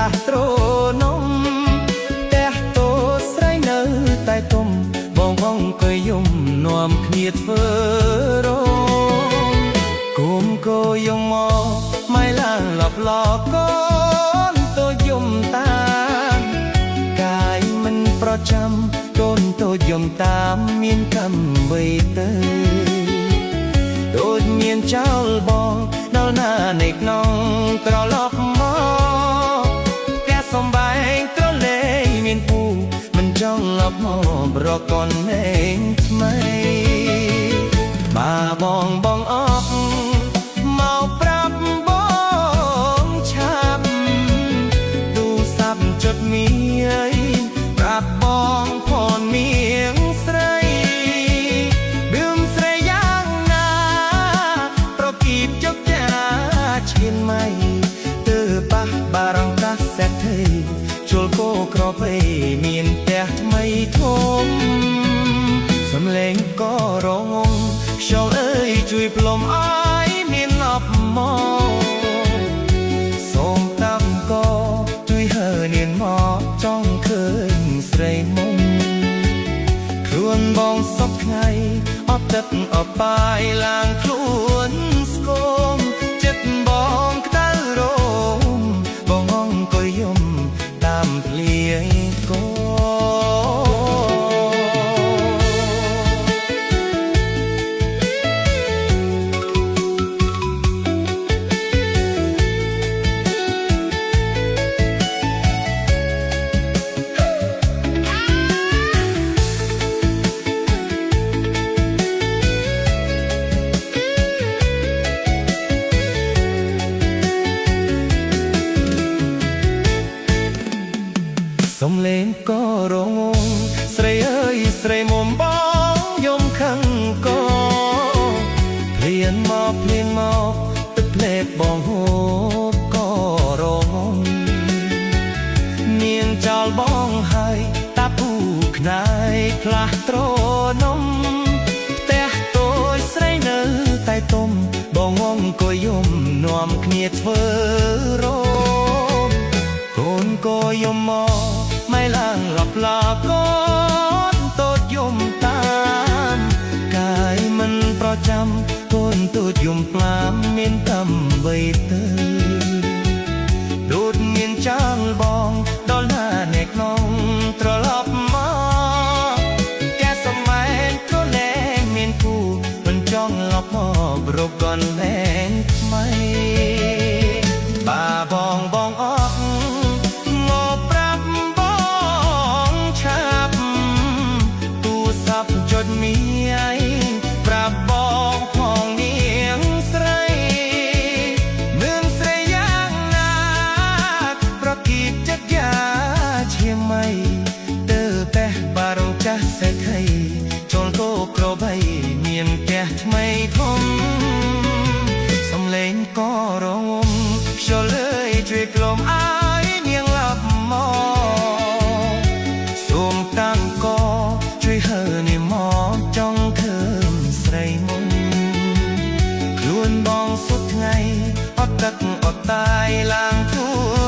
ះត្រនំផ្ទះតូចស្រីនៅតែទុំបងអង្គុយយំនាំគ្នាធ្វើរោងគុំគោយំមកមិនឡានលប់លកូនតូចយំតាមកាយមិនប្រចាំកូនតូចយំតាមមានកម្មវិទៅដូចមានចោលបងដល់ណានៃក្នុងត្រឡប់មកផ្ទះសំបែងត្រលេងមានពូមិនចង់លប់មករកកូនឯងថ្មីបាបងអស់មកប្រាប់បងឆាប់ទូសាប់ចុចមានប្រាប់បងផនមៀងស្រីបឿមស្រីយ៉ាងណាប្រគីបចុកចាឈានម៉ៃទើប៉ះបារង្កាសសេដ្ឋីជុលគោក្របីមានផ្ទះថ្មីធំសំលេងក៏រងងខ្យល់អើយជួយផ្លុំអើយមានអបមកសូមតាំក៏ជួយហើនាងមកចង់ឃើញស្រីមុំខ្លួនបងសពថ្ងៃអត់ទឹកអត់បាយឡើងខ្លួនស្គមចិត្តបងក្តៅរោមបងអង្គុយយំតាមភ្លៀងកោសំលេងក៏រងងស្រីអើយស្រីមុំបងយំខឹងក៏ភ្លៀនមកទឹកភ្លែកបងហូបក៏រងងនាងចោលបងហើយតាពូខ្នាយផ្លាស់ត្រនំផ្ទះតូចស្រីនៅតែទុំបងអង្គុយយំនាំគ្នាធ្វើរោមកូនក៏យំមកមិនឡើងលប់ឡាកូនតូចយំតាមកាយមិនប្រចាំកូនតូចយំផ្លាមមានកម្មវិទៅដូចមានចាងបងដល់ណាអ្នកក្នុងត្រឡប់មកកែសម័យក៏លែងមានគូមិនចង់លប់មករកកូនលែងថ្មីបាបងអស់មកប្រាប់ចុចមានប្រាប់បងផងនាងស្រីមឿងស្រីយ៉ាងណាប្រគីបចិត្តយ៉ាឈាមម៉ៃទើបេះបារង្កាសសេដ្ឋីចូលគោក្របីមានផ្ទះថ្មីធំសំលេងក៏រងងខ្យល់អើយជួយក្លុំអើយនាងលាប់មកសូមតាំងក៏ជួយហើនាងមកចង់ឃើញស្រីមុំខ្លួនបងសុទ្ធថ្ងៃអត់ទឹកអត់តាយឡើងខ្លួន